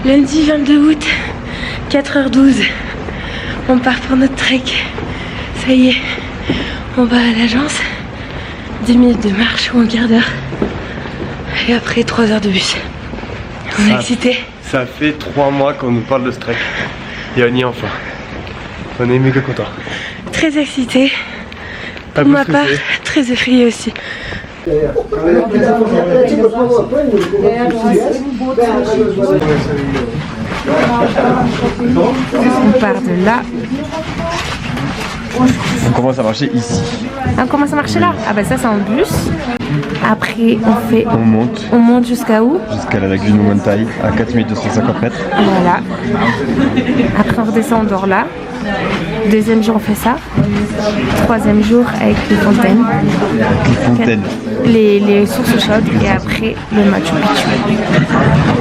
Lundi 22 août, 4h12. On part pour notre trek. Ça y est, on va à l'agence. 10 minutes de marche ou un quart d'heure. Et après 3 heures de bus. On est excités. Ça fait 3 mois qu'on nous parle de ce trek. Et on y est enfin. On est méga contents. Très excités. Pour ma part, très effrayée aussi. On part de là. On commence à marcher ici. On commence à marcher là? Ah bah ça c'est en bus. Après On monte jusqu'à où? jusqu'à la lagune Montaï à 4250 mètres. Voilà. Après on redescend, on dort là. Deuxième jour on fait ça. Troisième jour avec les fontaines. Les sources chaudes et après le Machu Picchu. Et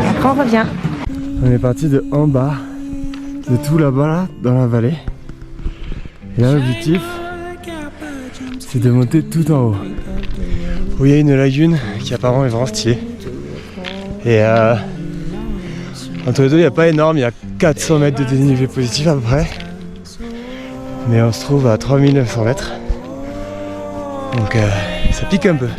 après on revient. On est parti de en bas, de tout là-bas là, dans la vallée. Et là l'objectif c'est de monter tout en haut. Où il y a une lagune qui apparemment est vraiment stylée. Et entre les deux il n'y a pas énorme, il y a 400 mètres de dénivelé positif à peu près. Mais on se trouve à 3900 mètres. Donc ça pique un peu.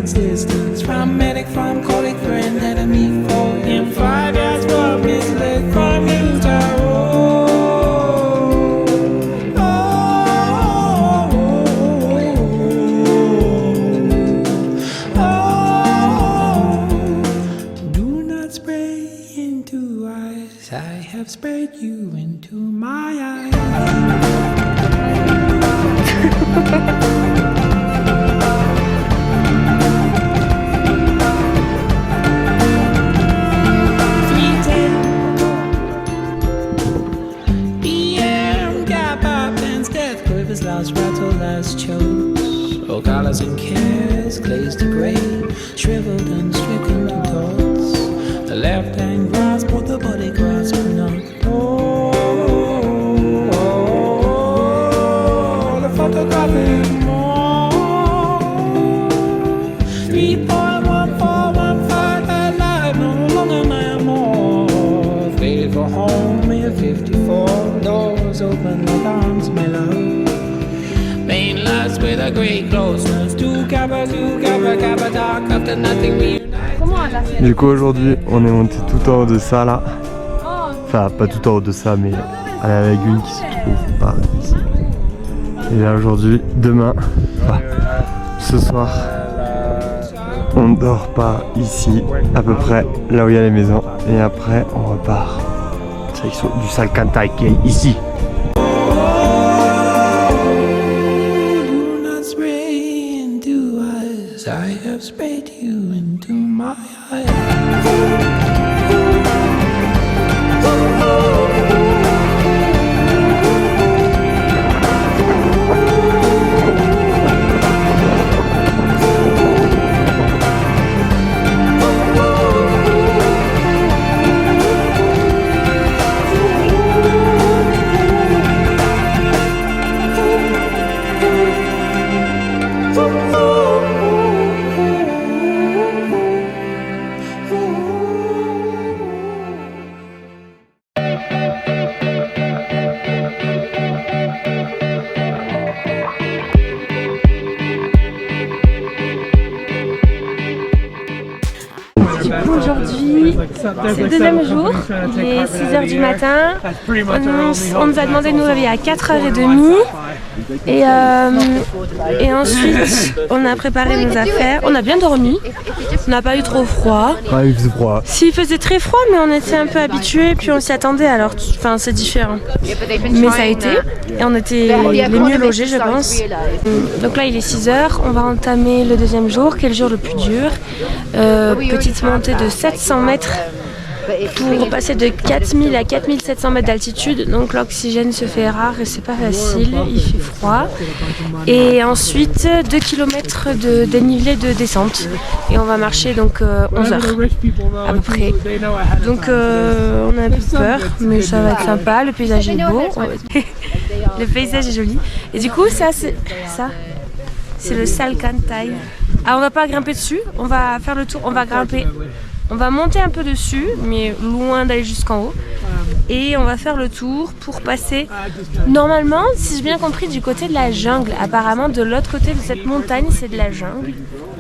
Distance from medic, from colleague, friend, enemy, foe. In 5 years, for misled from you to do not spray into eyes. I have sprayed you into my eyes. Collars and cares, glazed to grey, shriveled and stricken to thoughts. The left hand grasp, but the body grasp not. The photographic more. 3.1415 alive, no longer my more. Faded for home, me at 54. Doors open like arms, my love. With a great closeness to Kappa, dark after nothing we unite. Du coup aujourd'hui on est monté tout en haut de ça là. Enfin pas tout en haut de ça mais à la lagune qui se trouve par ici. Et là aujourd'hui, demain, ce soir, on ne dort pas ici, à peu près là où il y a les maisons. Et après on repart. Direction du Salcantay qui est ici. I have sprayed you into my eyes. Aujourd'hui, c'est le deuxième jour, il est 6h du matin, on nous a demandé de nous réveiller à 4h30 et ensuite on a préparé nos affaires, on a bien dormi, on n'a pas eu trop froid. Ouais, il faisait froid. S'il faisait très froid mais on était un peu habitués puis on s'y attendait alors, enfin c'est différent. Mais ça a été et on était les mieux logés je pense. Donc là il est 6h, on va entamer le deuxième jour qui est le jour le plus dur. Petite montée de 700 mètres pour passer de 4000 à 4700 mètres d'altitude. Donc l'oxygène se fait rare et c'est pas facile, il fait froid. Et ensuite 2 km de dénivelé de descente. Et on va marcher donc 11 heures à peu près. Donc on a un peu peur, mais ça va être sympa. Le paysage est beau. Le paysage est joli. Et du coup ça c'est le Salkantay. Ah, on va pas grimper dessus, on va faire le tour, on va grimper. On va monter un peu dessus, mais loin d'aller jusqu'en haut. Et on va faire le tour pour passer, normalement, si j'ai bien compris, du côté de la jungle. Apparemment, de l'autre côté de cette montagne, c'est de la jungle.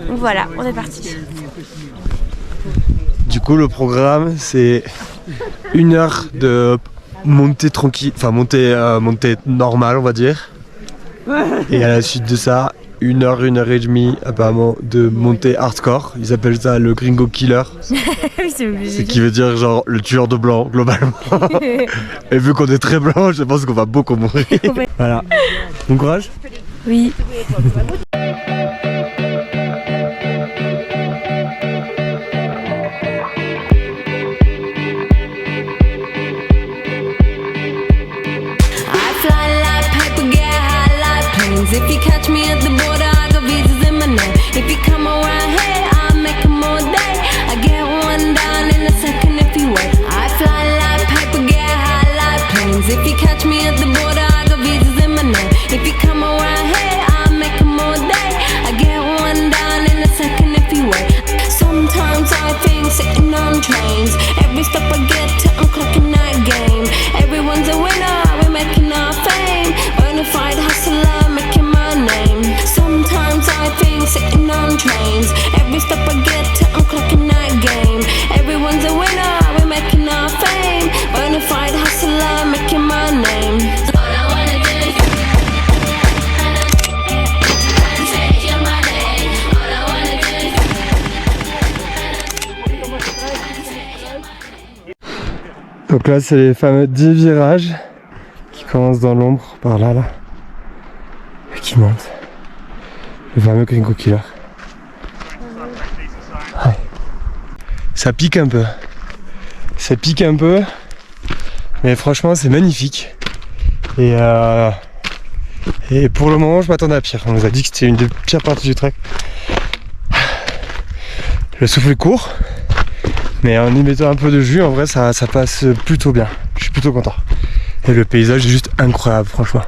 Donc voilà, on est parti. Du coup, le programme, c'est 1 heure de montée tranquille, enfin montée normale, on va dire. Et à la suite de ça, 1 heure, 1 heure et demie apparemment de montée hardcore. Ils appellent ça le Gringo Killer. C'est obligé. Ce qui veut dire genre le tueur de blanc globalement. Et vu qu'on est très blanc, je pense qu'on va beaucoup mourir. Voilà. Bon courage. Oui. If you catch me at the border, I got visas in my name. If you come around here, I'll make them all day. I get one down in a second if you wait. I fly like paper, get high like planes. If you catch me at the border, I got visas in my name. If you come around here, I'll make them all day. I get one down in a second if you wait. Sometimes I think sitting on trains. Every step I get to, I'm clocking that game. Everyone's a winner, we're making our fame. Bonafide hustler, making my name. Sometimes I think sitting on trains. Every step I get to, I'm clocking that game. Everyone's a winner, we're making our fame. Bonafide hustler, making my name. All I wanna do is take your money. All I wanna do is. Donc là, c'est les fameux 10 virages qui commencent dans l'ombre par là, et qui montent. Le fameux Gringo Killer. Ouais. Ça pique un peu. Ça pique un peu, mais franchement, c'est magnifique. Et pour le moment, je m'attendais à pire. On nous a dit que c'était une des pires parties du trek. Le souffle est court, mais en y mettant un peu de jus, en vrai, ça passe plutôt bien. Je suis plutôt content. Et le paysage est juste incroyable, franchement.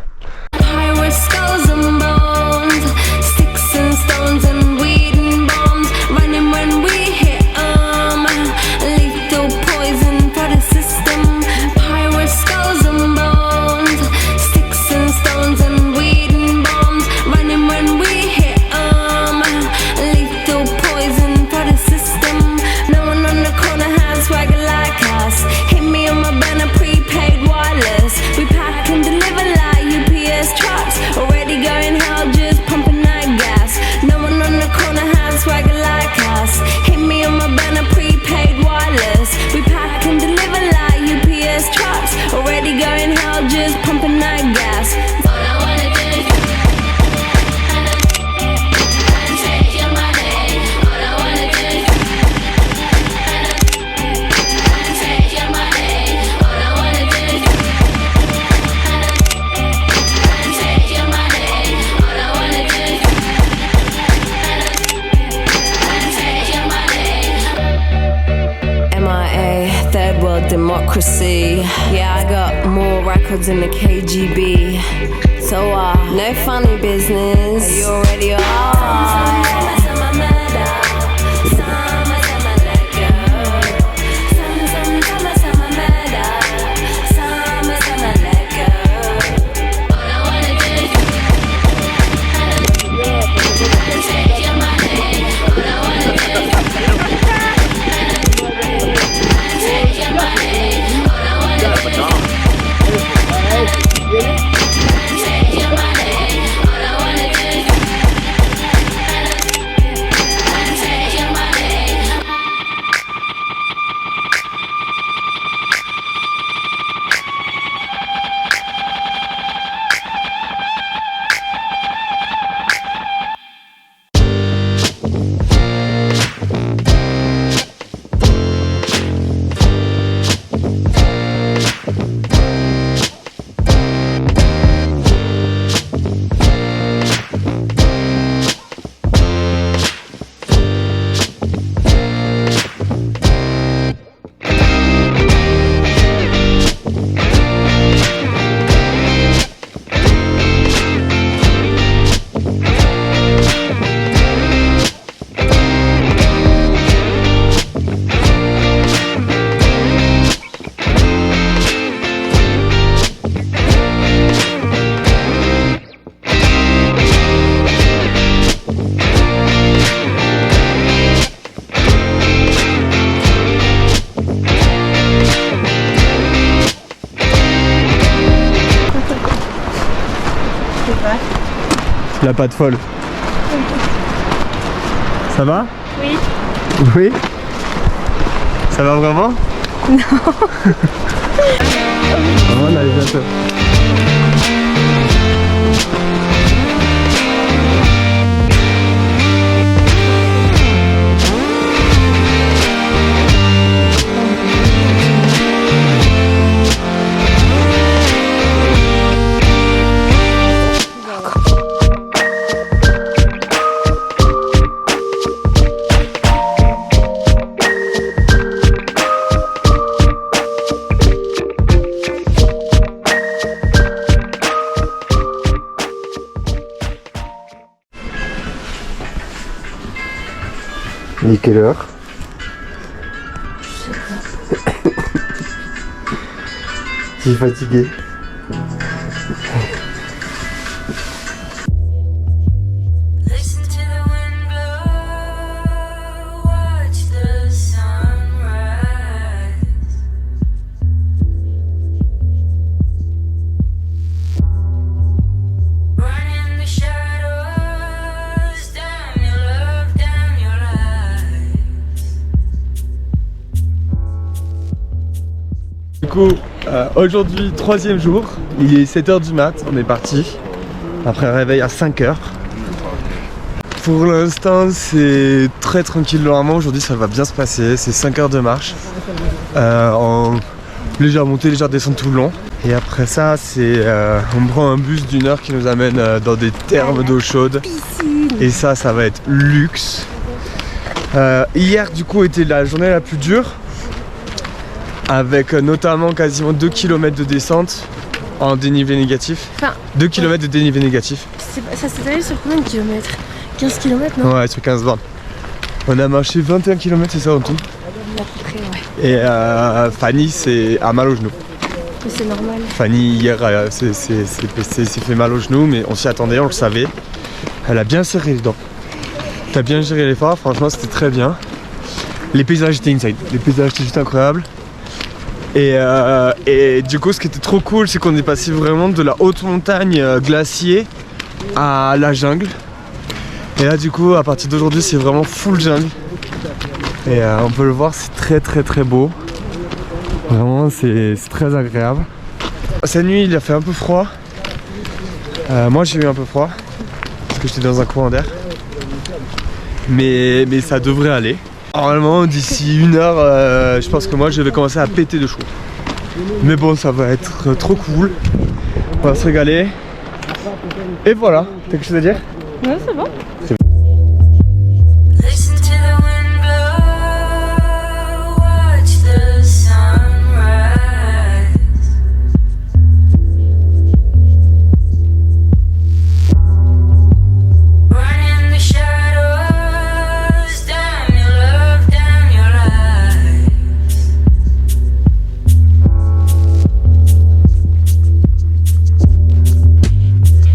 Democracy. Yeah, I got more records than the KGB. So, no funny business. You already are. La patte folle. Ça va? Oui. Oui? Ça va vraiment? Non. On arrive bientôt. Il est quelle heure? Tu es fatigué? Listen to the wind blow, watch the sunrise. Run in the shadows, damn your love, damn your life. Du coup, aujourd'hui, 3e jour, il est 7h du mat, on est parti. Après un réveil à 5h. Pour l'instant, c'est très tranquille. Normalement, aujourd'hui, ça va bien se passer. C'est 5 heures de marche. En légère montée, légère descente tout le long. Et après ça, on prend un bus d'1 heure qui nous amène dans des thermes d'eau chaude. Et ça va être luxe. Hier, du coup, était la journée la plus dure. Avec notamment quasiment 2 km de descente en dénivelé négatif. Enfin, 2 km de dénivelé négatif. ça s'est allé sur combien de kilomètres? 15 km, non? Ouais, sur 15 bornes. On a marché 21 km, c'est ça en tout. À peu près, ouais. Et Fanny a mal au genou. Mais c'est normal. Fanny hier s'est fait mal au genou, mais on s'y attendait, on le savait. Elle a bien serré les dents. T'as bien géré l'effort, franchement c'était très bien. Les paysages étaient insane, les paysages étaient juste incroyables. Et du coup ce qui était trop cool, c'est qu'on est passé vraiment de la haute montagne glacier à la jungle. Et là du coup à partir d'aujourd'hui c'est vraiment full jungle. Et on peut le voir, c'est très beau. Vraiment c'est très agréable. Cette nuit il a fait un peu froid. Moi j'ai eu un peu froid parce que j'étais dans un courant d'air. Mais ça devrait aller. Normalement d'ici 1 heure je pense que moi je vais commencer à péter de chaud. Mais bon ça va être trop cool. On va se régaler. Et voilà, t'as quelque chose à dire? Ouais, c'est bon. Listen to the wind blow, watch the sunrise. Run in the shadows, damn your love, damn your life.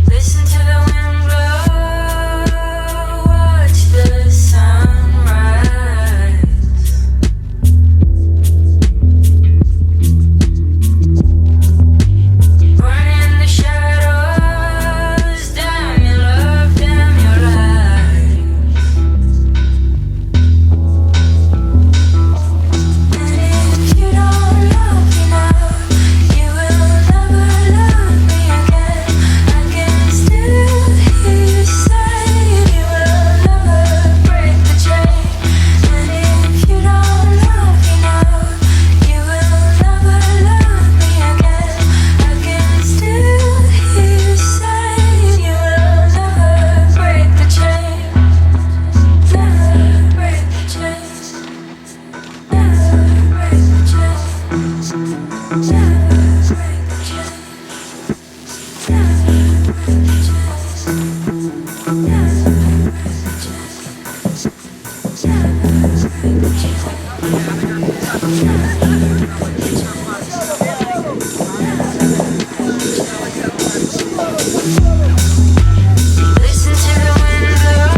Listen to the wind blow, watch the sunrise. Run in the shadows, damn your love, damn your life. And if you don't love me now, you will never love me again. I can still hear you say you will never break the chain. And if you don't love me now, you will never love me again. I can still hear you say you will never break the chain. Never break the chain. Never break the chain. Never break the chain. Never break the chain. Never break the chain. Listen to the wind blow,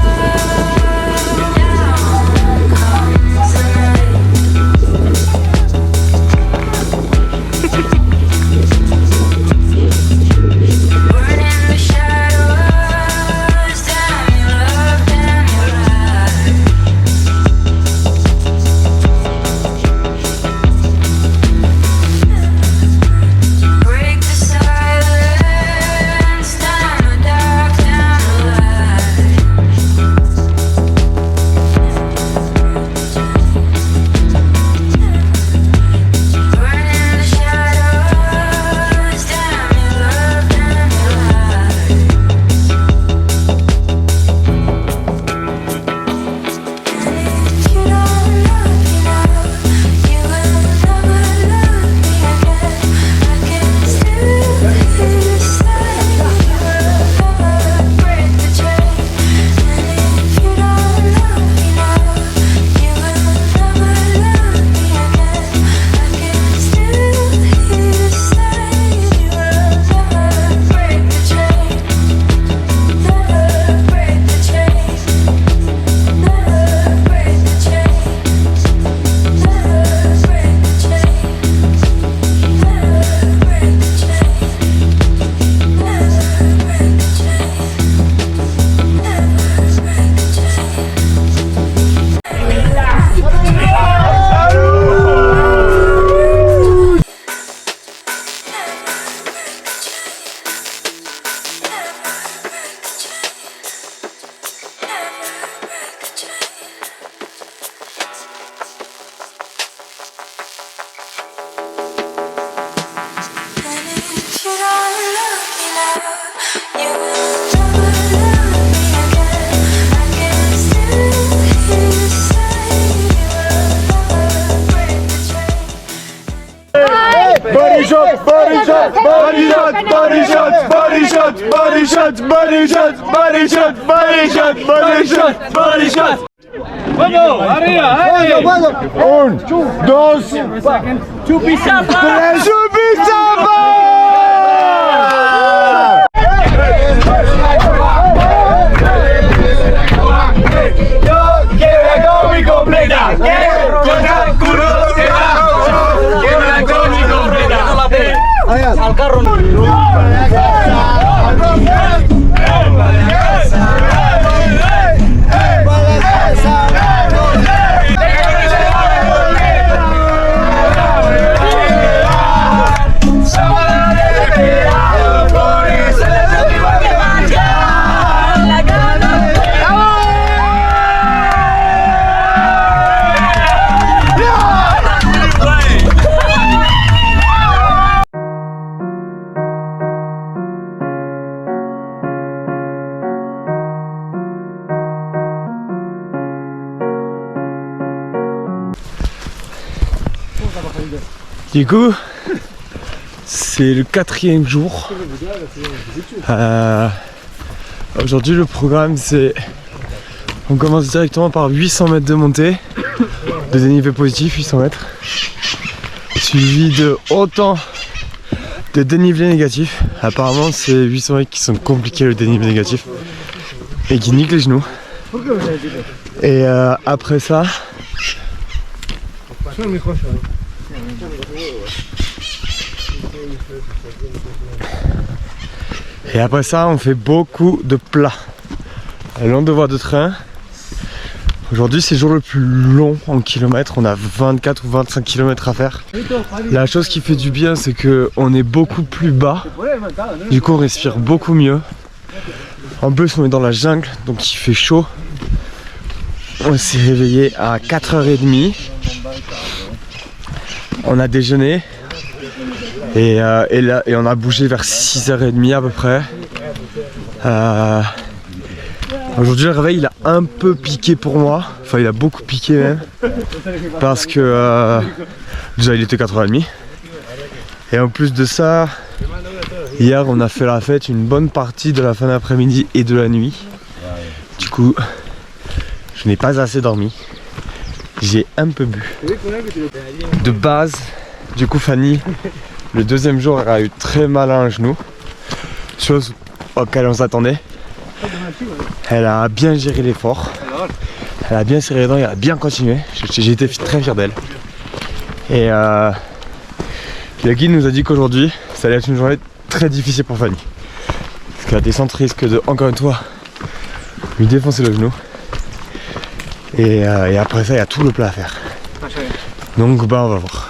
down comes the night. Burn in the shadows, shot, body shot, body shot, body shot, body shot, body shot, body shot, body shot. Vamos, arriba, hey! Un, dos, Chupisapa! tres, Chupisapa! Yo quiero la combi completa. Quiero la combi completa. Al carro. Du coup, c'est le 4e jour. Aujourd'hui, le programme, c'est... On commence directement par 800 mètres de montée, de dénivelé positif, 800 mètres, suivi de autant de dénivelé négatif. Apparemment, c'est 800 mètres qui sont compliqués, le dénivelé négatif, et qui niquent les genoux. Et après ça... Et après ça, on fait beaucoup de plats le long de voies de train. Aujourd'hui, c'est le jour le plus long en kilomètres. On a 24 ou 25 km à faire. La chose qui fait du bien, c'est qu'on est beaucoup plus bas. Du coup, on respire beaucoup mieux. En plus, on est dans la jungle, donc il fait chaud. On s'est réveillé à 4h30. On a déjeuné. Et on a bougé vers 6h30 à peu près. Aujourd'hui le réveil il a un peu piqué pour moi. Enfin il a beaucoup piqué même. Parce que déjà il était 4h30. Et en plus de ça, hier on a fait la fête une bonne partie de la fin d'après-midi et de la nuit. Du coup je n'ai pas assez dormi. J'ai un peu bu. De base, du coup Fanny, le deuxième jour, elle a eu très mal à un genou, chose auquel on s'attendait. Elle a bien géré l'effort, elle a bien serré les dents et elle a bien continué. J'ai été très fier d'elle. Et le guide nous a dit qu'aujourd'hui, ça allait être une journée très difficile pour Fanny. Parce que la descente risque de, encore une fois, lui défoncer le genou. Et après ça, il y a tout le plat à faire. Donc bah on va voir.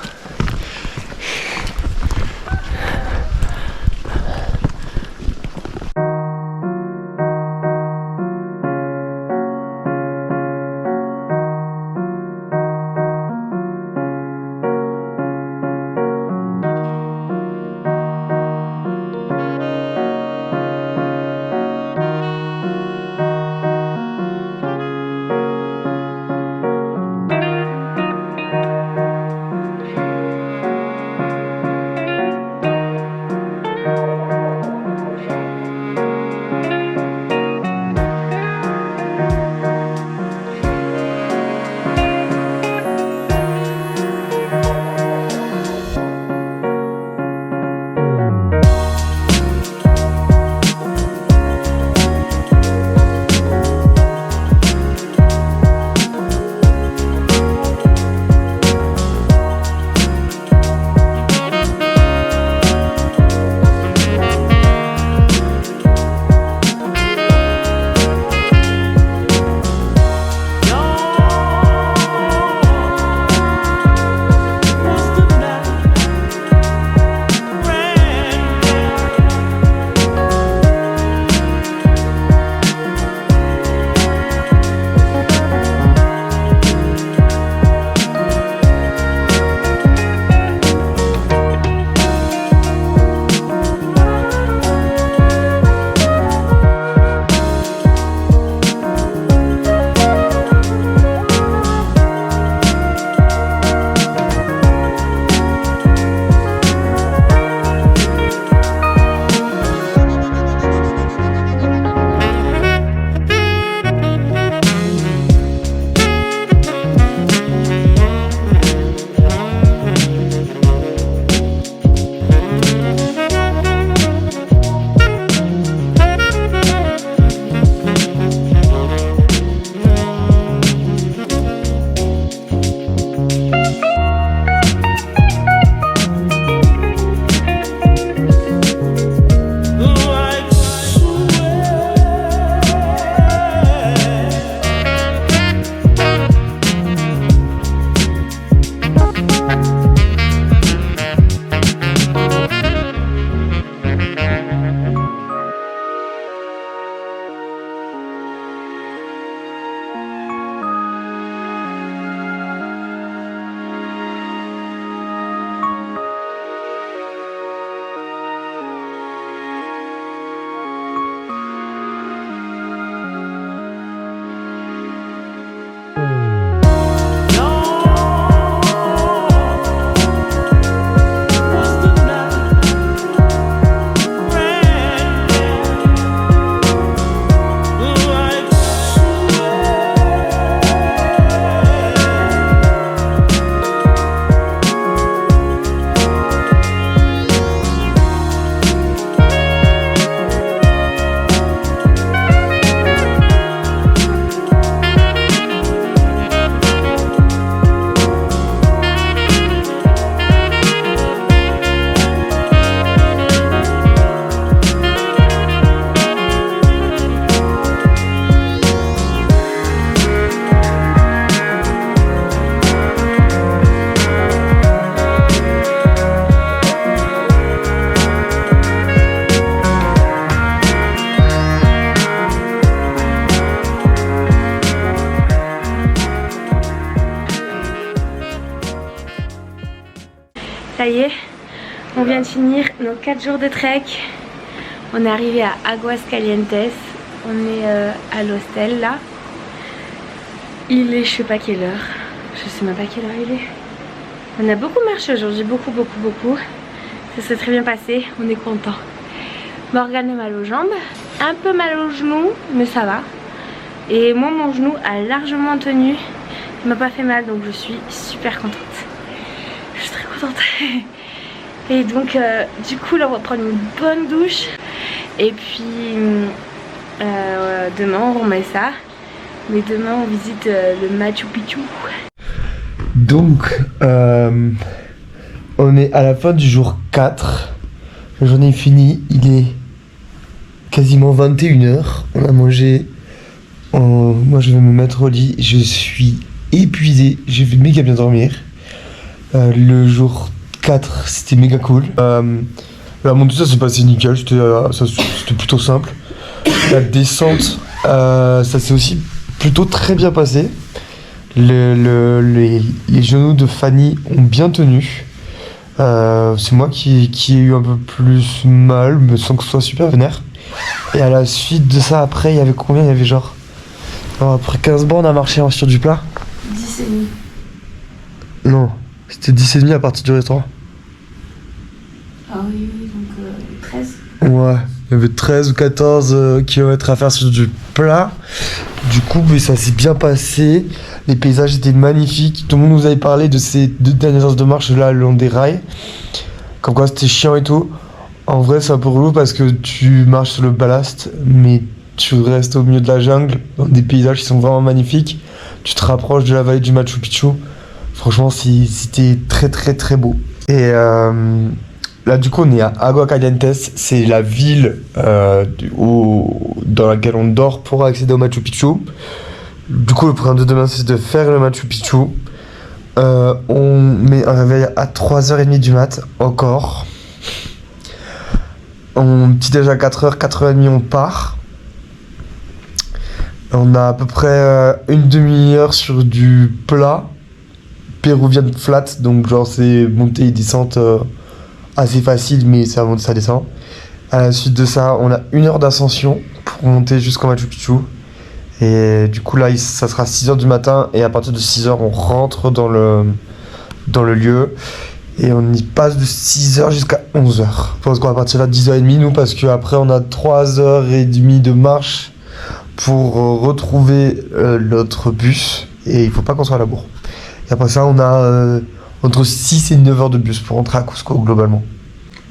vient de finir nos 4 jours de trek. On est arrivé à Aguascalientes. On est à l'hostel là. Il est je sais pas quelle heure. Je sais même pas quelle heure il est. On a beaucoup marché aujourd'hui, beaucoup. Ça s'est très bien passé, on est content. Morgane a mal aux jambes, un peu mal aux genoux, mais ça va. Et moi mon genou a largement tenu. Il m'a pas fait mal donc je suis super contente. Je suis très contente. Et donc du coup là on va prendre une bonne douche. Et puis demain on remet ça. Mais demain on visite le Machu Picchu. Donc on est à la fin du jour 4. La journée est finie, il est quasiment 21h. On a mangé. Moi je vais me mettre au lit. Je suis épuisé, j'ai fait méga bien dormir. Le jour 4 c'était méga cool. La montée ça s'est passé nickel, c'était plutôt simple. La descente ça s'est aussi plutôt très bien passé. Les genoux de Fanny ont bien tenu. C'est moi qui ai eu un peu plus mal, mais sans que ce soit super vénère. Et à la suite de ça, après, il y avait combien? Il y avait genre... Alors, après 15 bornes à marcher sur du plat. 10 et demi. Non, c'était 10 et demi à partir du restaurant. Ah oui, donc 13. Ouais, il y avait 13 ou 14 km à faire sur du plat. Du coup, mais ça s'est bien passé. Les paysages étaient magnifiques. Tout le monde nous avait parlé de ces 2 dernières heures de marche là le long des rails. Comme quoi c'était chiant et tout. En vrai, c'est un peu relou parce que tu marches sur le ballast, mais tu restes au milieu de la jungle, dans des paysages qui sont vraiment magnifiques. Tu te rapproches de la vallée du Machu Picchu. Franchement, c'était très beau. Et là, du coup, on est à Aguascalientes. C'est la ville dans laquelle on dort pour accéder au Machu Picchu. Du coup, le programme de demain, c'est de faire le Machu Picchu. On met un réveil à 3h30 du mat, encore. On petit déj à 4h, 4h30, on part. On a à peu près une demi-heure sur du plat. Péruvian flat, donc genre c'est montée et descente assez facile, mais ça monte, ça descend. À la suite de ça, on a 1 heure d'ascension pour monter jusqu'au Machu Picchu. Et du coup là, ça sera 6h du matin et à partir de 6h, on rentre dans le lieu. Et on y passe de 6h jusqu'à 11h. Je pense qu'on va partir à 10h30 nous parce qu'après on a 3h30 de marche pour retrouver notre bus. Et il faut pas qu'on soit à la bourre. Et après ça, on a entre 6 et 9 heures de bus pour rentrer à Cusco globalement.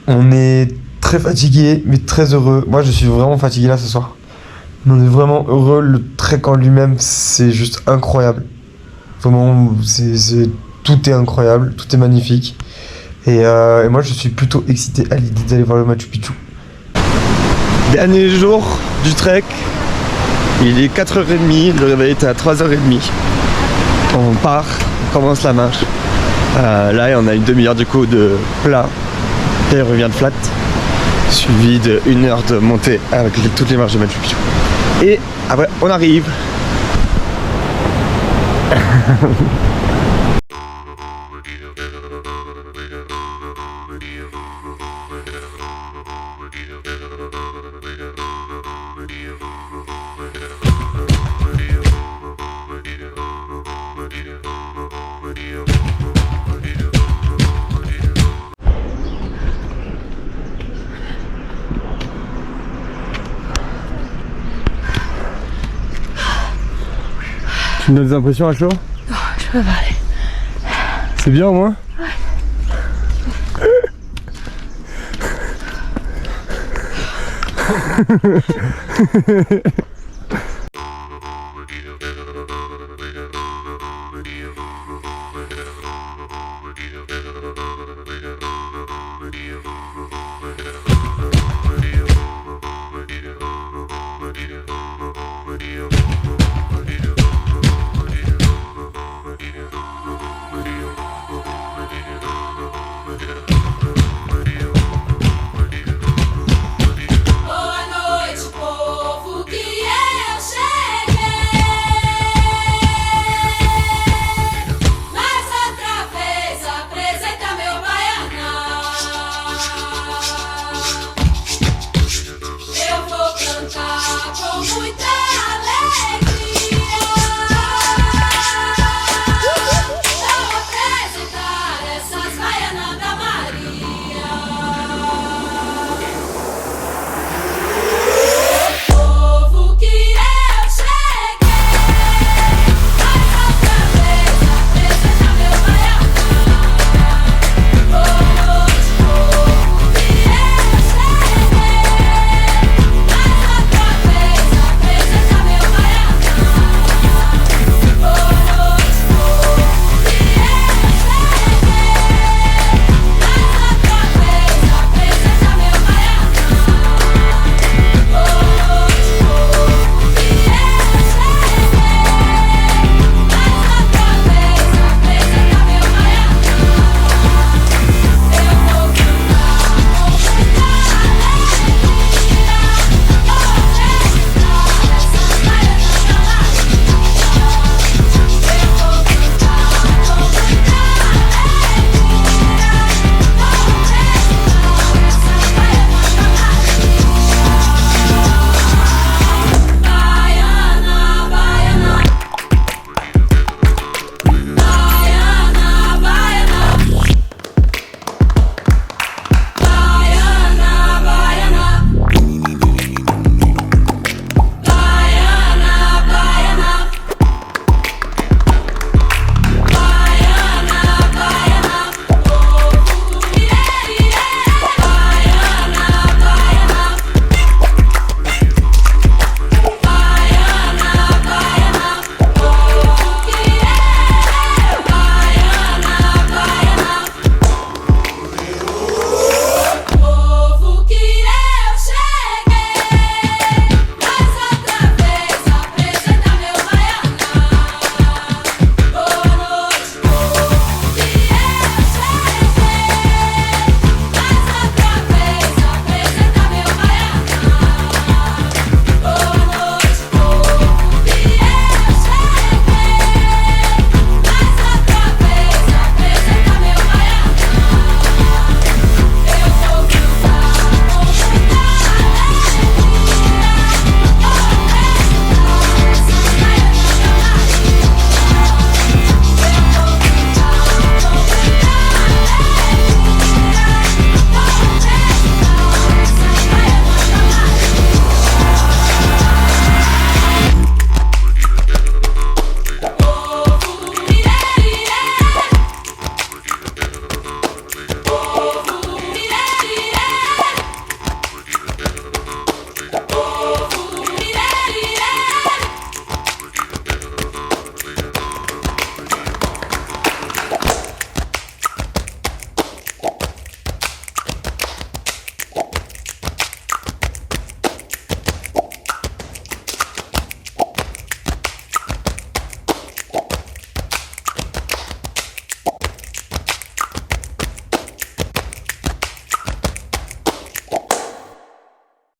On est très fatigué mais très heureux. Moi je suis vraiment fatigué là ce soir. Mais on est vraiment heureux. Le trek en lui-même c'est juste incroyable. Vraiment tout est incroyable, tout est magnifique. Et moi je suis plutôt excité à l'idée d'aller voir le Machu Picchu. Dernier jour du trek. Il est 4h30, le réveil était à 3h30. On part, on commence la marche. Là on a une demi-heure du coup de plat et revient de flat. Suivi de 1 heure de montée avec toutes les marches de Machu Picchu. Et après on arrive. Tu me donnes des impressions à chaud? Non, je peux parler. C'est bien au moins? Ouais.